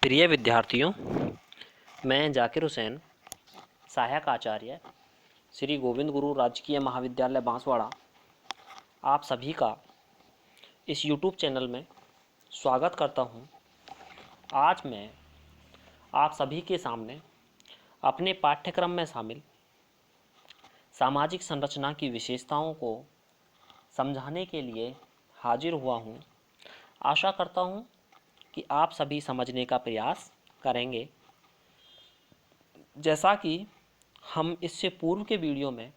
प्रिय विद्यार्थियों, मैं जाकिर हुसैन, सहायक आचार्य श्री गोविंद गुरु राजकीय महाविद्यालय बांसवाड़ा, आप सभी का इस YouTube चैनल में स्वागत करता हूं। आज मैं आप सभी के सामने अपने पाठ्यक्रम में शामिल सामाजिक संरचना की विशेषताओं को समझाने के लिए हाजिर हुआ हूं। आशा करता हूं कि आप सभी समझने का प्रयास करेंगे। जैसा कि हम इससे पूर्व के वीडियो में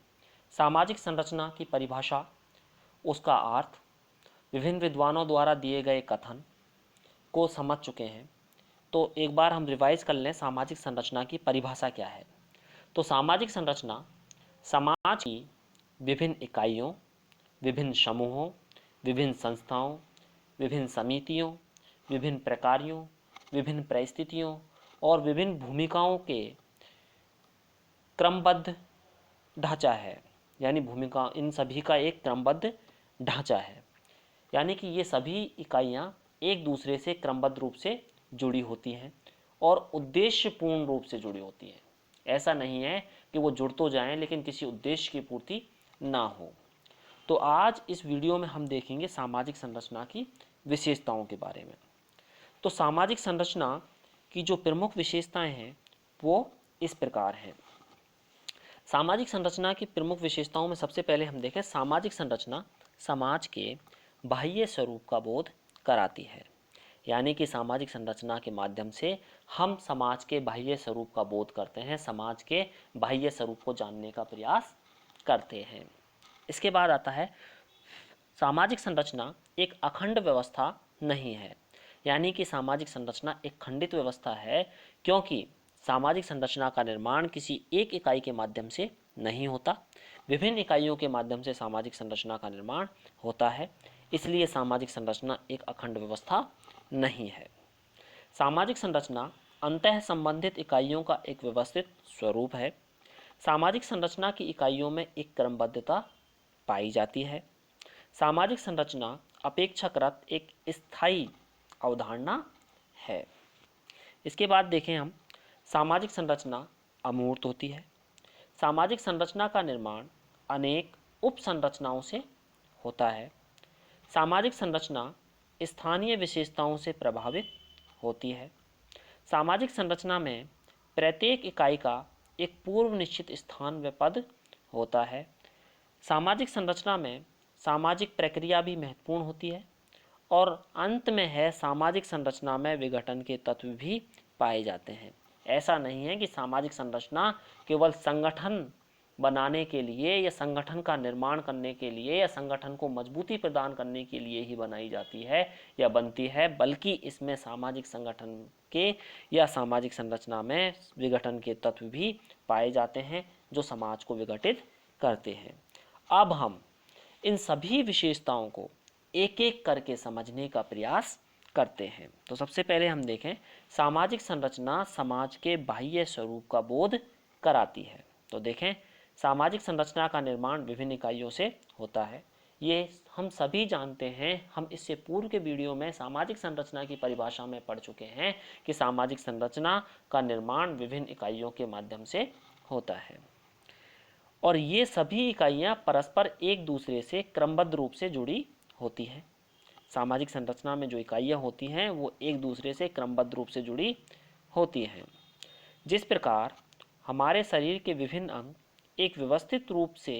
सामाजिक संरचना की परिभाषा, उसका अर्थ, विभिन्न विद्वानों द्वारा दिए गए कथन को समझ चुके हैं, तो एक बार हम रिवाइज कर लें सामाजिक संरचना की परिभाषा क्या है। तो सामाजिक संरचना समाज की विभिन्न इकाइयों, विभिन्न समूहों, विभिन्न संस्थाओं, विभिन्न समितियों, विभिन्न प्रकारों, विभिन्न परिस्थितियों और विभिन्न भूमिकाओं के क्रमबद्ध ढांचा है। यानी भूमिका, इन सभी का एक क्रमबद्ध ढांचा है। यानी कि ये सभी इकाइयाँ एक दूसरे से क्रमबद्ध रूप से जुड़ी होती हैं और उद्देश्यपूर्ण रूप से जुड़ी होती हैं। ऐसा नहीं है कि वो जुड़ तो जाएं लेकिन किसी उद्देश्य की पूर्ति ना हो। तो आज इस वीडियो में हम देखेंगे सामाजिक संरचना की विशेषताओं के बारे में। तो सामाजिक संरचना की जो प्रमुख विशेषताएं हैं वो इस प्रकार हैं। सामाजिक संरचना की प्रमुख विशेषताओं में सबसे पहले हम देखें, सामाजिक संरचना समाज के बाह्य स्वरूप का बोध कराती है। यानी कि सामाजिक संरचना के माध्यम से हम समाज के बाह्य स्वरूप का बोध करते हैं, समाज के बाह्य स्वरूप को जानने का प्रयास करते हैं। इसके बाद आता है, सामाजिक संरचना एक अखंड व्यवस्था नहीं है। यानी कि सामाजिक संरचना एक खंडित व्यवस्था है, क्योंकि सामाजिक संरचना का निर्माण किसी एक इकाई के माध्यम से नहीं होता, विभिन्न इकाइयों के माध्यम से सामाजिक संरचना का निर्माण होता है। इसलिए सामाजिक संरचना एक अखंड व्यवस्था नहीं है। सामाजिक संरचना अंतः संबंधित इकाइयों का एक व्यवस्थित स्वरूप है। सामाजिक संरचना की इकाइयों में एक क्रमबद्धता पाई जाती है। सामाजिक संरचना अपेक्षाकृत एक स्थायी अवधारणा है। इसके बाद देखें हम, सामाजिक संरचना अमूर्त होती है। सामाजिक संरचना का निर्माण अनेक उप संरचनाओं से होता है। सामाजिक संरचना स्थानीय विशेषताओं से प्रभावित होती है। सामाजिक संरचना में प्रत्येक इकाई का एक पूर्व निश्चित स्थान व पद होता है। सामाजिक संरचना में सामाजिक प्रक्रिया भी महत्वपूर्ण होती है। और अंत में है, सामाजिक संरचना में विघटन के तत्व भी पाए जाते हैं। ऐसा नहीं है कि सामाजिक संरचना केवल संगठन बनाने के लिए या संगठन का निर्माण करने के लिए या संगठन को मजबूती प्रदान करने के लिए ही बनाई जाती है या बनती है, बल्कि इसमें सामाजिक संगठन के या सामाजिक संरचना में विघटन के तत्व भी पाए जाते हैं जो समाज को विघटित करते हैं। अब हम इन सभी विशेषताओं को एक एक करके समझने का प्रयास करते हैं। तो सबसे पहले हम देखें, सामाजिक संरचना समाज के बाह्य स्वरूप का बोध कराती है। तो देखें, सामाजिक संरचना का निर्माण विभिन्न इकाइयों से होता है। ये हम सभी जानते हैं। हम इससे पूर्व के वीडियो में सामाजिक संरचना की परिभाषा में पढ़ चुके हैं कि सामाजिक संरचना का निर्माण विभिन्न इकाइयों के माध्यम से होता है और ये सभी इकाइयाँ परस्पर एक दूसरे से क्रमबद्ध रूप से जुड़ी होती हैं। सामाजिक संरचना में जो इकाइयाँ होती हैं वो एक दूसरे से क्रमबद्ध रूप से जुड़ी होती हैं। जिस प्रकार हमारे शरीर के विभिन्न अंग एक व्यवस्थित रूप से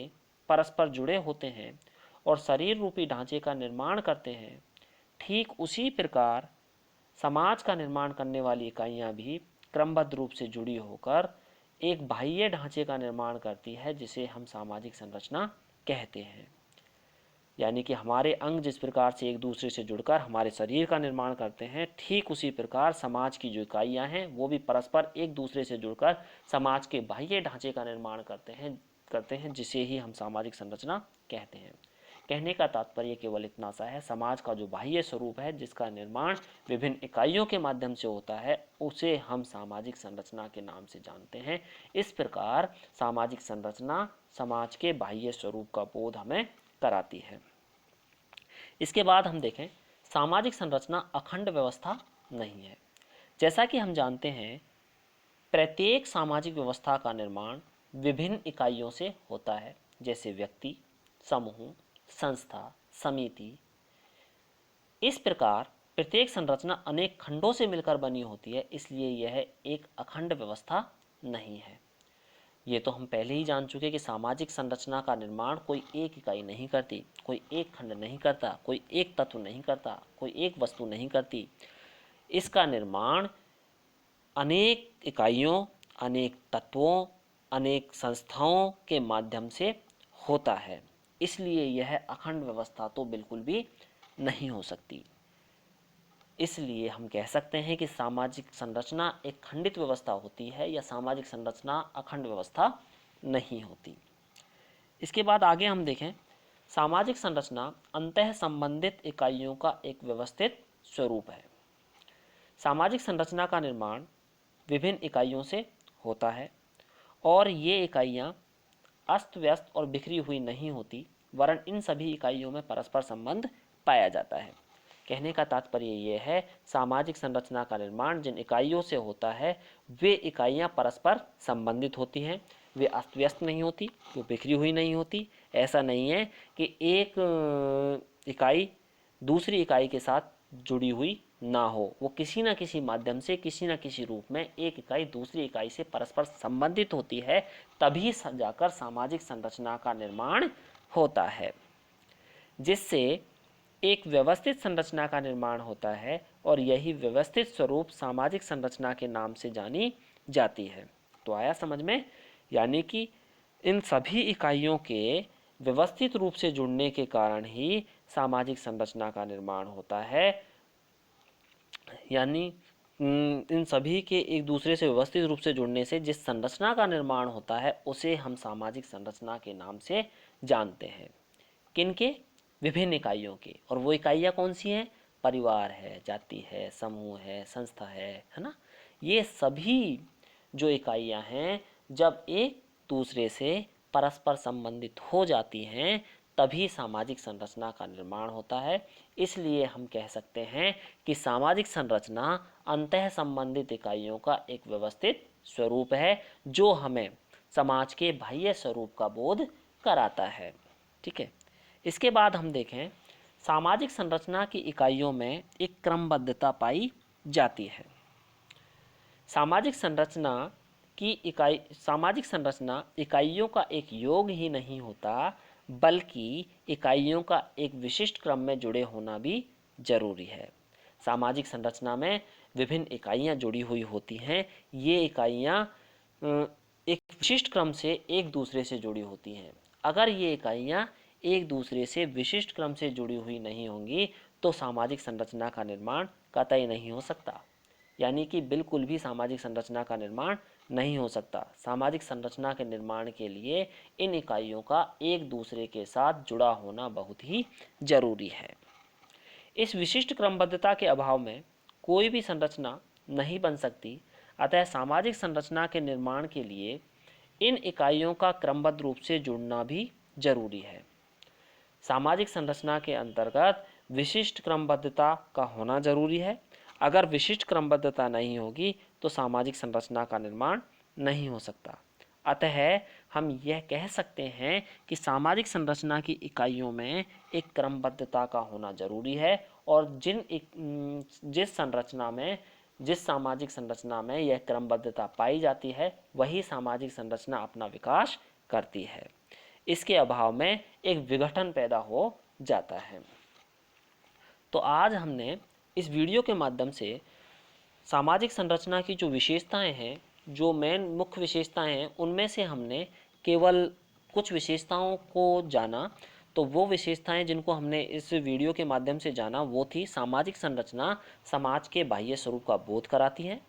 परस्पर जुड़े होते हैं और शरीर रूपी ढांचे का निर्माण करते हैं, ठीक उसी प्रकार समाज का निर्माण करने वाली इकाइयाँ भी क्रमबद्ध रूप से जुड़ी होकर एक बाह्य ढांचे का निर्माण करती है, जिसे हम सामाजिक संरचना कहते हैं। यानी कि हमारे अंग जिस प्रकार से एक दूसरे से जुड़कर हमारे शरीर का निर्माण करते हैं, ठीक उसी प्रकार समाज की जो इकाइयाँ हैं वो भी परस्पर एक दूसरे से जुड़कर समाज के बाह्य ढांचे का निर्माण करते हैं जिसे ही हम सामाजिक संरचना कहते हैं। कहने का तात्पर्य केवल इतना सा है, समाज का जो बाह्य स्वरूप है जिसका निर्माण विभिन्न इकाइयों के माध्यम से होता है, उसे हम सामाजिक संरचना के नाम से जानते हैं। इस प्रकार सामाजिक संरचना समाज के बाह्य स्वरूप का बोध हमें कराती है। इसके बाद हम देखें, सामाजिक संरचना अखंड व्यवस्था नहीं है। जैसा कि हम जानते हैं, प्रत्येक सामाजिक व्यवस्था का निर्माण विभिन्न इकाइयों से होता है, जैसे व्यक्ति, समूह, संस्था, समिति। इस प्रकार प्रत्येक संरचना अनेक खंडों से मिलकर बनी होती है, इसलिए यह एक अखंड व्यवस्था नहीं है। ये तो हम पहले ही जान चुके कि सामाजिक संरचना का निर्माण कोई एक इकाई नहीं करती, कोई एक खंड नहीं करता, कोई एक तत्व नहीं करता, कोई एक वस्तु नहीं करती। इसका निर्माण अनेक इकाइयों, अनेक तत्वों, अनेक संस्थाओं के माध्यम से होता है। इसलिए यह अखंड व्यवस्था तो बिल्कुल भी नहीं हो सकती। इसलिए हम कह सकते हैं कि सामाजिक संरचना एक खंडित व्यवस्था होती है, या सामाजिक संरचना अखंड व्यवस्था नहीं होती। इसके बाद आगे हम देखें, सामाजिक संरचना अंतः संबंधित इकाइयों का एक व्यवस्थित स्वरूप है। सामाजिक संरचना का निर्माण विभिन्न इकाइयों से होता है, और ये इकाइयाँ अस्त व्यस्त और बिखरी हुई नहीं होती, वरन इन सभी इकाइयों में परस्पर संबंध पाया जाता है। कहने का तात्पर्य ये है, सामाजिक संरचना का निर्माण जिन इकाइयों से होता है, वे इकाइयाँ परस्पर संबंधित होती हैं, वे अस्त व्यस्त नहीं होती, वो बिखरी हुई नहीं होती। ऐसा नहीं है कि एक इकाई दूसरी इकाई के साथ जुड़ी हुई ना हो, वो किसी न किसी माध्यम से, किसी न किसी रूप में एक इकाई दूसरी इकाई से परस्पर संबंधित होती है, तभी जाकर सामाजिक संरचना का निर्माण होता है, जिससे एक व्यवस्थित संरचना का निर्माण होता है, और यही व्यवस्थित स्वरूप सामाजिक संरचना के नाम से जानी जाती है। तो आया समझ में? यानी कि इन सभी इकाइयों के व्यवस्थित रूप से जुड़ने के कारण ही सामाजिक संरचना का निर्माण होता है। यानी इन सभी के एक दूसरे से व्यवस्थित रूप से जुड़ने से जिस संरचना का निर्माण होता है, उसे हम सामाजिक संरचना के नाम से जानते हैं। किनके? विभिन्न इकाइयों के। और वो इकाइयाँ कौन सी हैं? परिवार है, जाति है, समूह है, संस्था है ना। ये सभी जो इकाइयाँ हैं, जब एक दूसरे से परस्पर संबंधित हो जाती हैं, तभी सामाजिक संरचना का निर्माण होता है। इसलिए हम कह सकते हैं कि सामाजिक संरचना अंतः संबंधित इकाइयों का एक व्यवस्थित स्वरूप है, जो हमें समाज के बाह्य स्वरूप का बोध कराता है। ठीक है। इसके बाद हम देखें, सामाजिक संरचना की इकाइयों में एक क्रमबद्धता पाई जाती है। सामाजिक संरचना इकाइयों का एक योग ही नहीं होता, बल्कि इकाइयों का एक विशिष्ट क्रम में जुड़े होना भी जरूरी है। सामाजिक संरचना में विभिन्न इकाइयाँ जुड़ी हुई होती हैं। ये इकाइयाँ एक विशिष्ट क्रम से एक दूसरे से जुड़ी होती हैं। अगर ये इकाइयाँ एक दूसरे से विशिष्ट क्रम से जुड़ी हुई नहीं होंगी, तो सामाजिक संरचना का निर्माण कतई नहीं हो सकता। यानी कि बिल्कुल भी सामाजिक संरचना का निर्माण नहीं हो सकता। सामाजिक संरचना के निर्माण के लिए इन इकाइयों का एक दूसरे के साथ जुड़ा होना बहुत ही जरूरी है। इस विशिष्ट क्रमबद्धता के अभाव में कोई भी संरचना नहीं बन सकती। अतः सामाजिक संरचना के निर्माण के लिए इन इकाइयों का क्रमबद्ध रूप से जुड़ना भी जरूरी है। सामाजिक संरचना के अंतर्गत विशिष्ट क्रमबद्धता का होना जरूरी है। अगर विशिष्ट क्रमबद्धता नहीं होगी, तो सामाजिक संरचना का निर्माण नहीं हो सकता। अतः हम यह कह सकते हैं कि सामाजिक संरचना की इकाइयों में एक क्रमबद्धता का होना जरूरी है, और जिस सामाजिक संरचना में यह क्रमबद्धता पाई जाती है, वही सामाजिक संरचना अपना विकास करती है। इसके अभाव में एक विघटन पैदा हो जाता है। तो आज हमने इस वीडियो के माध्यम से सामाजिक संरचना की जो विशेषताएं हैं, जो मुख्य विशेषताएं हैं, उनमें से हमने केवल कुछ विशेषताओं को जाना। तो वो विशेषताएं जिनको हमने इस वीडियो के माध्यम से जाना, वो थी: सामाजिक संरचना समाज के बाह्य स्वरूप का बोध कराती है।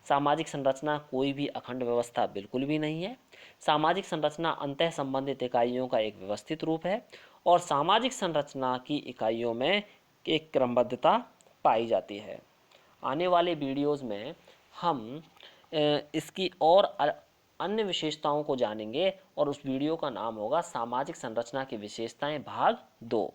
सामाजिक संरचना कोई भी अखंड व्यवस्था बिल्कुल भी नहीं है। सामाजिक संरचना अंतः संबंधित इकाइयों का एक व्यवस्थित रूप है, और सामाजिक संरचना की इकाइयों में एक क्रमबद्धता पाई जाती है। आने वाले वीडियोज़ में हम इसकी और अन्य विशेषताओं को जानेंगे, और उस वीडियो का नाम होगा सामाजिक संरचना की विशेषताएं भाग 2।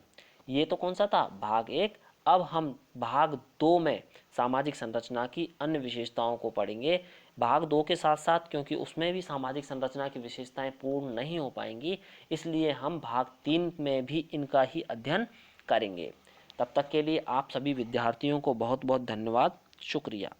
ये तो कौन सा था? भाग 1। अब हम भाग 2 में सामाजिक संरचना की अन्य विशेषताओं को पढ़ेंगे। भाग 2 के साथ साथ, क्योंकि उसमें भी सामाजिक संरचना की विशेषताएं पूर्ण नहीं हो पाएंगी, इसलिए हम भाग 3 में भी इनका ही अध्ययन करेंगे। तब तक के लिए आप सभी विद्यार्थियों को बहुत बहुत धन्यवाद, शुक्रिया।